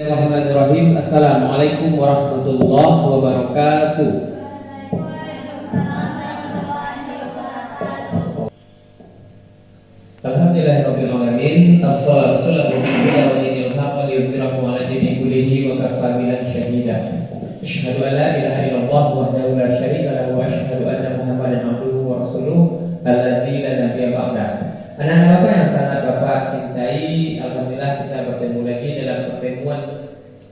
Bismillahirrahmanirrahim. Assalamualaikum warahmatullahi wabarakatuh. Alhamdulillahirabbil alamin. Wassalatu wassalamu ala nabiyil haqq wa yusrafu ala dini kullihi wa kafa billahi syahida. Asyhadu an la ilaha illallah wahdahu la syarika lahu wa asyhadu anna Muhammadan abduhu wa rasuluh allazi la nabiyya ba'da. Anak-anak Bapak yang sangat Bapak cintai, alhamdulillah kita bertemu lagi dalam pertemuan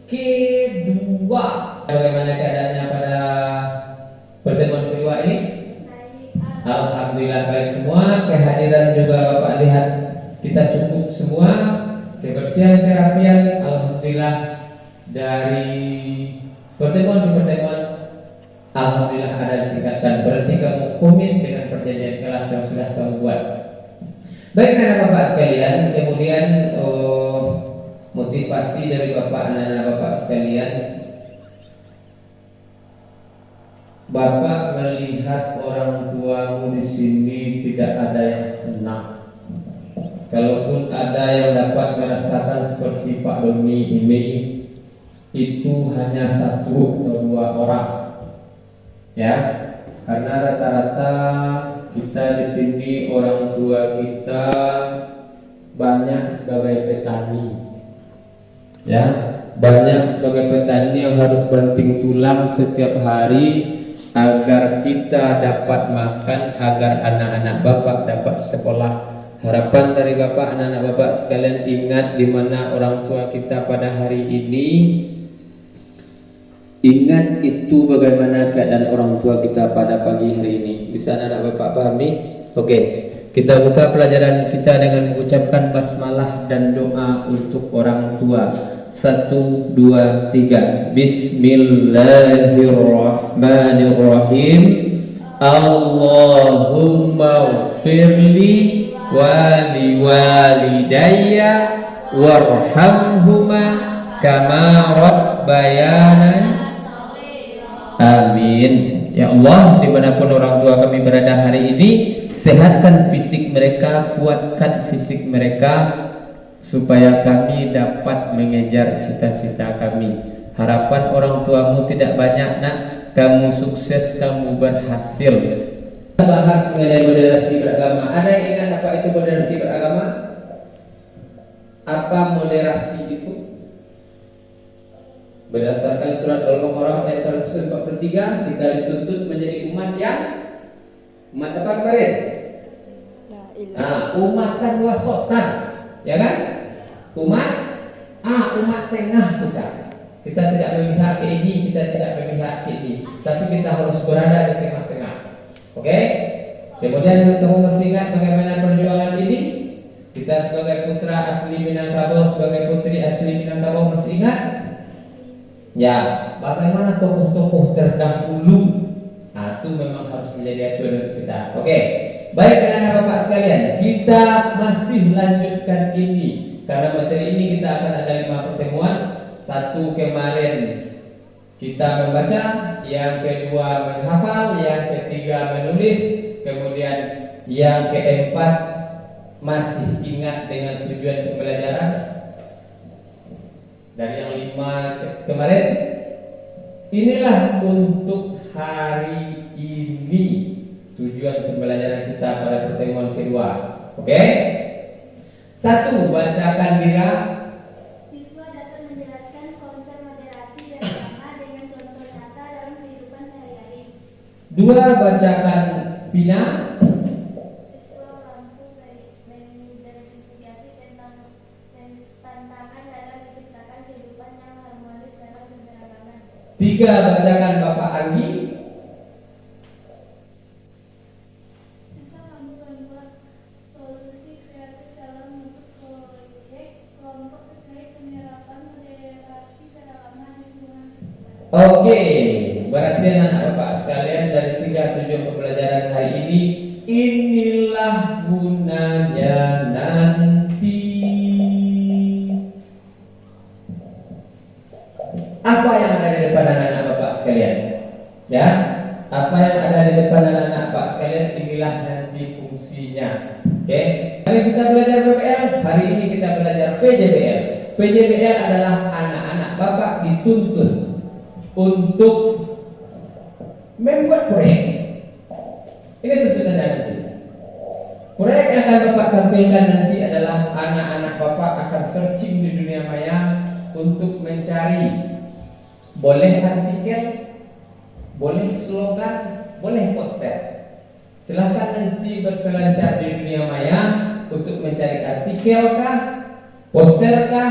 kedua. Bagaimana keadaannya pada pertemuan kedua ini? Alhamdulillah baik semua. Kehadiran juga Bapak lihat kita cukup semua. Kebersihan, kerapian, alhamdulillah dari pertemuan ke pertemuan, alhamdulillah ada ditingkatkan. Berarti kamu komit dengan perjanjian kelas yang sudah kamu buat. Baik anak Bapak sekalian, kemudian motivasi dari Bapak anak-anak Bapak sekalian, Bapak melihat orang tuamu di sini tidak ada yang senang. Kalaupun ada yang dapat merasakan seperti Pak Doni ini, itu hanya 1 atau 2 orang, ya, karena rata-rata kita di sini orang tua kita banyak sebagai petani, ya, banyak sebagai petani yang harus banting tulang setiap hari agar kita dapat makan, agar anak-anak Bapak dapat sekolah. Harapan dari Bapak, anak-anak Bapak sekalian, ingat di mana orang tua kita pada hari ini. Ingat itu bagaimana keadaan orang tua kita pada pagi hari ini. Bisa anak-anak Bapak pahami? Oke, kita buka pelajaran kita dengan mengucapkan basmalah dan doa untuk orang tua. 1, 2, 3. Bismillahirrahmanirrahim. Allahumma firli wali walidayya warhamhuma kama rabbayana. Amin. Ya Allah, dimanapun orang tua kami berada hari ini, sehatkan fisik mereka, kuatkan fisik mereka, supaya kami dapat mengejar cita-cita kami. Harapan orang tuamu tidak banyak nak, kamu sukses, kamu berhasil. Kita bahas mengenai moderasi beragama. Ada yang ingat apa itu moderasi beragama? Apa moderasi itu? Berdasarkan surat Al-Baqarah ayat 143, kita dituntut menjadi umat yang umat apa kemarin? Umatan wasotan, ya kan? Umat tengah kita. Kita tidak memihak ke ini, kita tidak memihak ke ini, tapi kita harus berada di tengah-tengah. Oke? Kemudian kamu masih ingat bagaimana perjuangan ini? Kita sebagai putra asli Minangkabau, sebagai putri asli Minangkabau masih ingat? Ya, bagaimana tokoh-tokoh terdahulu? Nah, itu memang harus menjadi acuan untuk kita. Oke, baik anak-anak Bapak sekalian, kita masih lanjutkan ini karena materi ini kita akan ada 5 pertemuan. 1 kemarin kita membaca, yang kedua menghafal, yang ketiga menulis, kemudian yang keempat masih ingat dengan tujuan pembelajaran. Dari yang 5 kemarin, inilah untuk hari ini tujuan pembelajaran kita pada pertemuan kedua. Oke? 1, bacakan Mira. Siswa dapat menjelaskan konsep moderasi beragama dengan contoh nyata dalam kehidupan sehari-hari. 2, bacakan Pina. Siswa mampu mengidentifikasi tentang tantangan dalam menciptakan kehidupan yang harmonis dalam keberagaman. 3, bacakan Bapak Anggi. Siswa mampu membuat solusi kreatif dalam bentuk proyek kelompok terkait penyerapan moderasi beragama di lingkungan sekitar. Oke, berarti anak Bapak sekalian, dari 3 tujuan pembelajaran hari ini, inilah gunanya nanti. Apa yang ada di depan anak-anak Bapak sekalian? Ya, apa yang ada di depan anak-anak Bapak sekalian, inilah nanti fungsinya. Oke, hari kita belajar PPL, hari ini kita belajar PJBL. PJBL adalah anak-anak dituntut untuk membuat proyek. Ini tuntutan nanti. Proyek yang akan Bapak tampilkan nanti adalah anak-anak Bapak akan searching di dunia maya untuk mencari boleh artikel, boleh slogan, boleh poster. Silahkan nanti berselancar di dunia maya untuk mencari artikel kah, poster kah,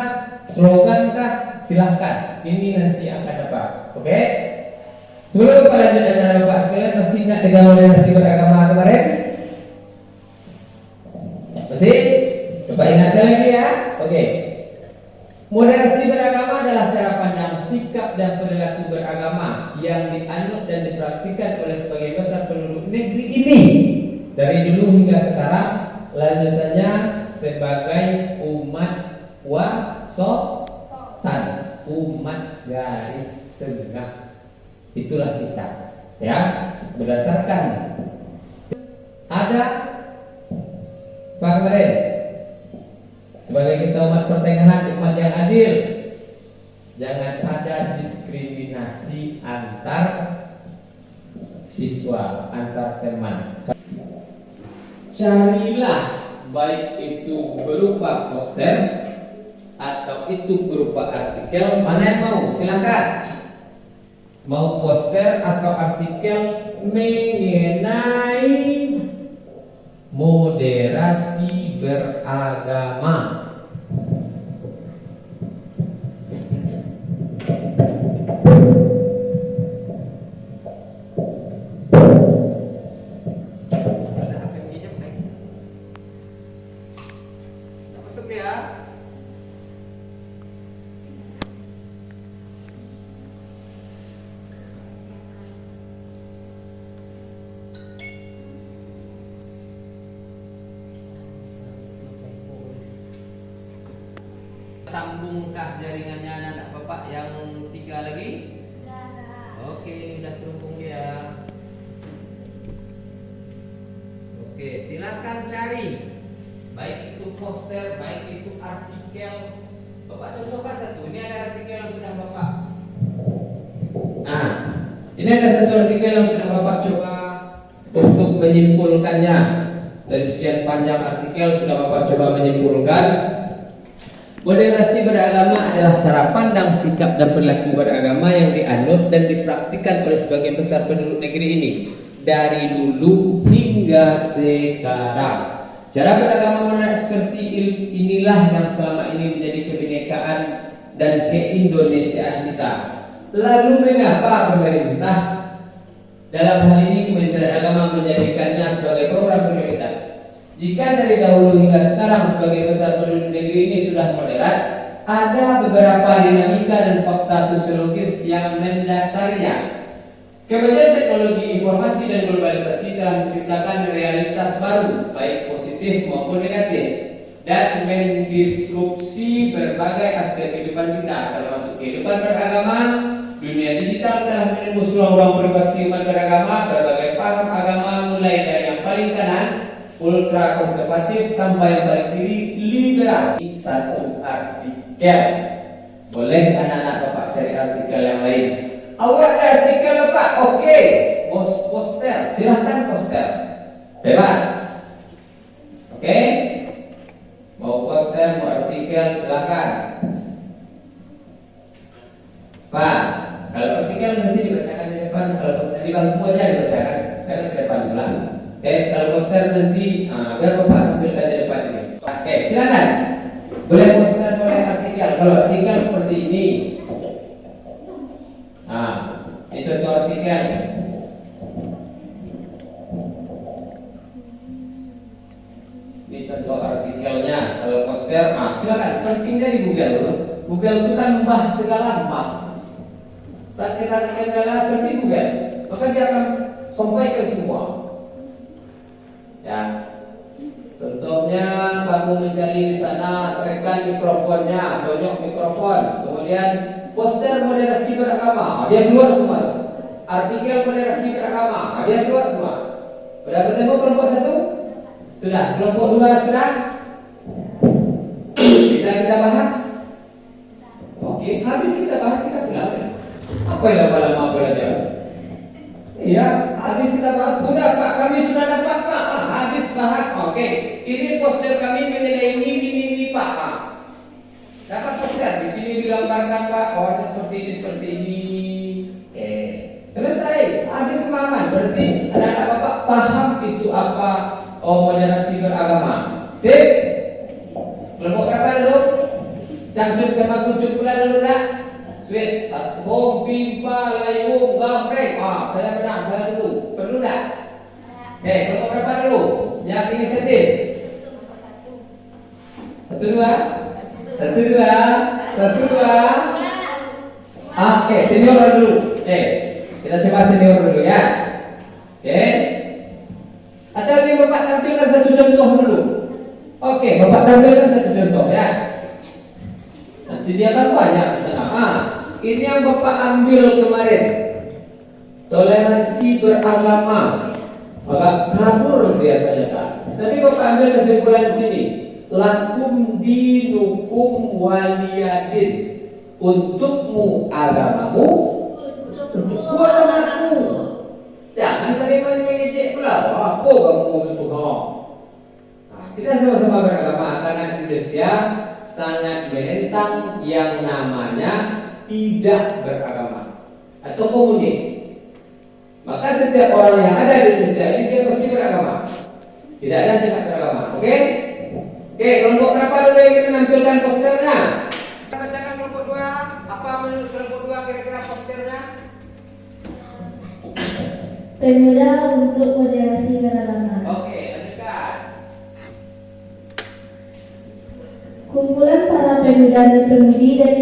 slogan kah, silahkan. Ini nanti akan dapat. Oke? Sebelum Bapak lanjut dan Bapak sekalian, masih ingat dengan moderasi beragama kemarin? Masih? Coba ingatkan lagi ya. Oke. Moderasi beragama adalah cara pandang, sikap dan perilaku beragama yang dianut dan dipraktikkan oleh sebagian besar penduduk negeri ini dari dulu hingga sekarang. Lanjutannya sebagai umat wasotan, umat garis tengah. Itulah kita, ya. Berdasarkan ada Pak kemarin, sebagai kita umat pertengahan, umat yang adil, jangan ada diskriminasi antar siswa, antar teman. Carilah baik itu berupa poster atau itu berupa artikel, mana yang mau, silakan. Mau poster atau artikel mengenai moderasi beragama. Masuk ya. Sambungkah jaringannya anak Bapak yang 3 lagi? Oke, udah terhubung ya. Oke, silakan cari. Baik itu poster, baik itu artikel. Bapak contohkan satu. Ini ada artikel yang sudah Bapak. Nah, ini ada satu artikel yang sudah Bapak coba untuk menyimpulkannya. Dari sekian panjang artikel sudah Bapak coba menyimpulkan. Moderasi beragama adalah cara pandang, sikap dan perilaku beragama yang dianut dan dipraktikkan oleh sebagian besar penduduk negeri ini dari dulu hingga sekarang. Cara beragama moderat seperti inilah yang selama ini menjadi kebinekaan dan keindonesiaan kita. Lalu mengapa pemerintah dalam hal ini Kementerian Agama menjadikannya sebagai program prioritas? Jika dari dahulu hingga sekarang sebagai besar penduduk negeri ini sudah moderat, ada beberapa dinamika dan fakta sosiologis yang mendasarinya. Kemudian teknologi informasi dan globalisasi telah menciptakan realitas baru, baik positif maupun negatif, dan mendisrupsi berbagai aspek kehidupan kita, termasuk kehidupan beragama. Dunia digital telah menembus ruang-ruang privasi umat beragama. Berbagai paham agama mulai dari yang paling kanan, ultra konservatif, sampai yang paling kiri, liberal. Ini satu artikel. Boleh anak-anak Bapak cari artikel yang lain. Awak ada artikel Bapak? Oke. Poster, silahkan poster. Bebas. Oke. Mau poster, mau artikel, silahkan. Pak, kalau artikel nanti dibacakan di depan. Kalau di bangku aja dibacakan. Karena di depan pulang. Kalau poster nanti biar Bapak tampilkan di depan ini. Oke, silakan. Boleh poster, boleh artikel. Kalau artikel seperti ini. Nah, ini contoh artikel. Ini contoh artikelnya. Kalau poster, silakan searchingnya di Google. Google itu kan membahas segala mbah. Saat kita kendala search di Google, maka dia akan sampaikan semua. Ya, contohnya kamu mencari di sana, tekan mikrofonnya, tonjok mikrofon, kemudian poster moderasi beragama, dia keluar semua. Artikel moderasi beragama, dia keluar semua. Sudah bertemu kelompok 1? Sudah. Kelompok 2 sudah? Bisa kita bahas? Oke. Oke, habis kita bahas kita pulang ya. Apa yang lama-lama belajar? Iya, habis kita bahas, udah Pak, kami sudah dapat Pak. Habis bahas, oke. Ini poster kami mengenai ini Pak. Dapat poster di sini digambarkan Pak, pohonnya seperti ini. Oke, selesai. Habis pemahaman, berarti anak-anak Bapak paham itu apa moderasi beragama. Sip. Kelompok berapa dulu? Jangan sama kucuk pula dulu dah. Sweet, satu bimpa layung gamreng. Saya menang, saya dulu. Perlu dah? Kelompok berapa dulu? Yang inisiatif? Satu dua. Oke, senior dulu. Kita coba senior dulu ya. Oke. Atau ini Bapak tampilkan satu contoh dulu. Oke, Bapak tampilkan satu contoh ya. Nanti dia kan banyak di sana. Ini yang Bapak ambil kemarin. Toleransi beragama. Maka kabur dia ternyata. Tapi Bapak ambil kesimpulan di sini. Lakum dinukum waliyadin. Untukmu agamamu, untukku agamaku. Jangan sering mengejek pula. Apa kamu untuk kita sama-sama beragama karena Indonesia sangat menentang yang namanya tidak beragama atau komunis. Maka setiap orang yang ada di Indonesia ini dia pasti beragama. Tidak ada yang tidak beragama. Oke? Oke, kelompok berapa dulu yang ingin menampilkan posternya? Kita bacakan kelompok 2. Apa menurut kelompok 2 kira-kira posternya? Pemuda untuk moderasi beragama. Oke, lanjutkan. Kumpulan para pemuda dan pemudi dari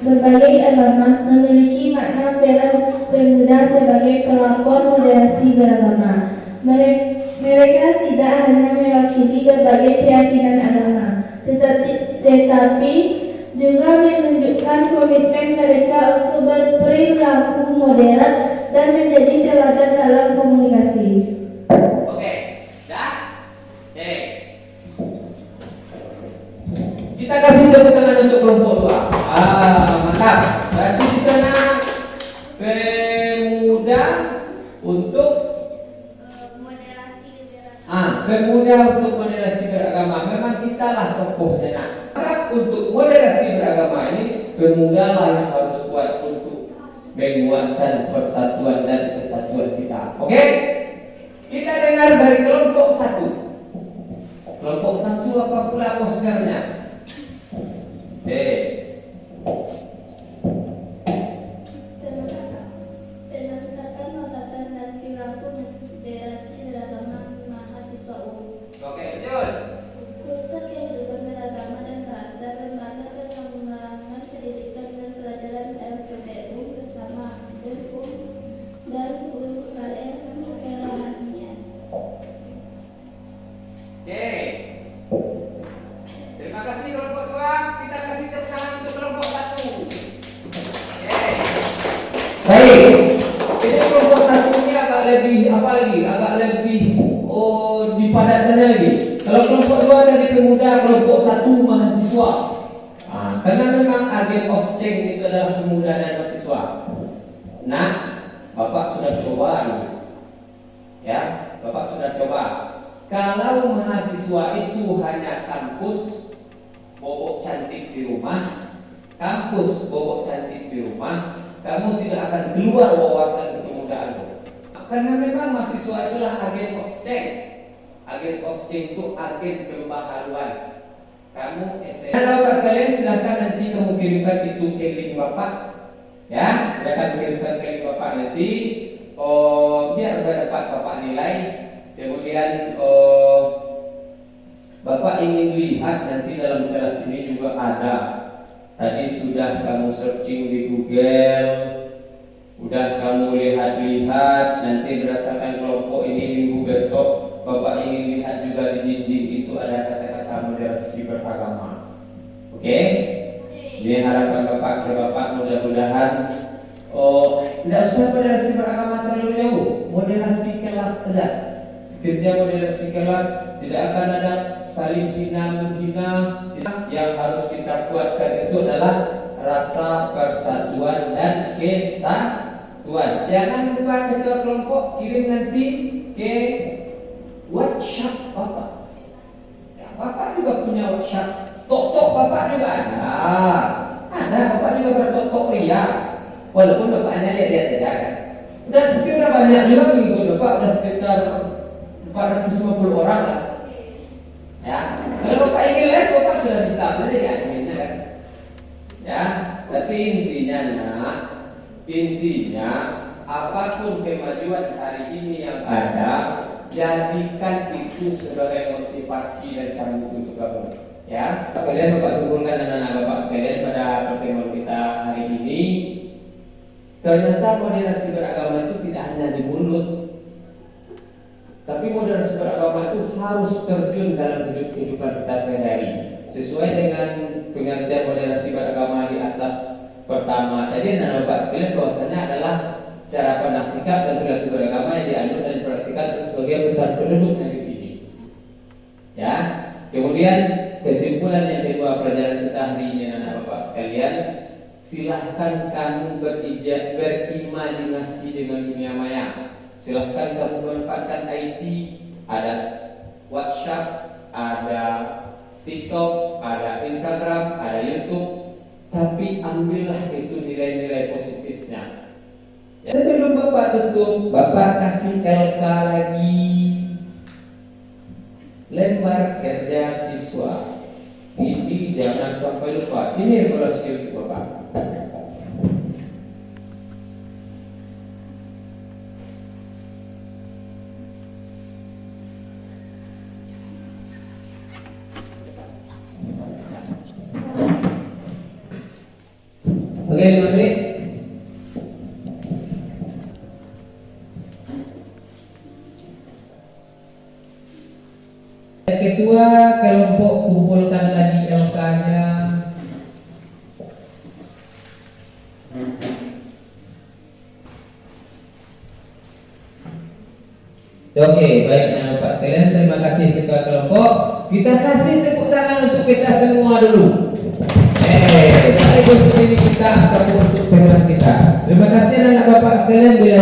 berbagai agama memiliki makna peran pemuda sebagai pelapor moderasi beragama. Mereka tidak hanya mewakili berbagai keyakinan agama, tetapi juga menunjukkan komitmen mereka untuk berperilaku moderat dan menjadi teladan dalam komunikasi. Oke, dah. Kita kasih tepuk tangan untuk kelompok 2. Mantap. Berarti di sana pemuda untuk pemuda untuk moderasi beragama. Memang kita lah tokohnya nak. Untuk moderasi beragama ini pemuda lah yang harus kuat untuk menguatkan persatuan dan kesatuan kita. Oke? Kita dengar dari kelompok 1. Kelompok 1 apa pula posternya? Penempatan wasatan dan perilaku moderasi beragama mahasiswa UU. Oke, betul. Pusat kehidupan beragama dan karakter lembaga pengembangan pendidikan dan pelajaran LPPU bersama BEM dan seluruh keerahannya. Oke. Terima kasih kelompok 2. Kita kasih tepuk tangan untuk kelompok 1. Oke. Baik. Ini kelompok 1 ini agak lebih dipadatkannya lagi. Kalau kelompok 2 dari pemuda, kelompok 1 mahasiswa. Karena memang agen of change itu adalah pemuda dan mahasiswa. Nah, Bapak sudah coba dulu. Ya, Bapak sudah coba. Kalau mahasiswa itu hanya kampus bobok cantik di rumah, kamu tidak akan keluar wawasan kemudaanmu. Karena memang mahasiswa itulah agen of change. Agen of change itu agen pembaharuan. Kamu SMA. Ada Bapak sekalian, silahkan nanti kamu kirimkan itu ke link Bapak. Ya, silahkan kirimkan ke link Bapak nanti. Biar udah dapat Bapak nilai. Kemudian Bapak ingin lihat nanti dalam kelas ini juga ada. Tadi sudah kamu searching di Google, udah kamu lihat-lihat. Nanti berdasarkan kelompok ini minggu besok Bapak ingin lihat juga di dinding itu ada kata-kata moderasi beragama. Oke? Jadi harapan Bapak ke Bapak mudah-mudahan tidak usah moderasi beragama terlalu jauh, moderasi kelas saja. Kerja moderasi kelas tidak akan ada saling hina menghina. Yang harus kita kuatkan itu adalah rasa persatuan dan kesatuan. Jangan lupa ketua kelompok kirim nanti ke WhatsApp Bapak. Ya, Bapak juga punya WhatsApp. Tok-tok Bapak juga ada. Ada, Bapak juga bertok-tok ria. Walaupun Bapaknya lihat-lihat saja kan. Tapi udah banyak juga mengikut Bapak, udah sekitar 450 orang lah. Ya, kalau Bapak ingin live, Bapak sudah bisa jadi adminnya kan. Ya, tapi intinya apapun kemajuan hari ini yang ada, jadikan itu sebagai motivasi dan cambuk untuk kamu. Ya, sekalian Bapak simpulkan anak-anak Bapak sekalian pada pertemuan kita hari ini. Ternyata moderasi beragama itu tidak hanya di mulut, tapi moderasi beragama itu harus terjun dalam kehidupan kita sehari-hari. Sesuai dengan pengertian moderasi beragama di atas pertama tadi, anak Bapak sekalian, bahwasanya adalah cara pandang sikap dan perilaku beragama yang dianut dan dipraktikkan sebagai besar penduduk negeri ini. Ya, kemudian kesimpulan yang kedua pelajaran kita hari ini anak Bapak sekalian, silahkan kamu berimajinasi dengan dunia maya. Silahkan kamu manfaatkan IT, ada WhatsApp, ada TikTok, ada Instagram, ada YouTube, tapi ambillah itu nilai-nilai positifnya. Ya. Sebelum Bapak tutup, Bapak kasih LK lagi. Lembar kerja siswa. Ini jangan sampai lupa. Ini evaluasi untuk Bapak. Oke, 5 menit. Ketua kelompok kumpulkan lagi LK-nya. Oke, baik Bapak sekalian, terima kasih ketua kelompok. Kita kasih tepuk tangan untuk kita semua dulu. Mari untuk ini kita untuk teman kita. Terima kasih anak Bapak sekalian. Bila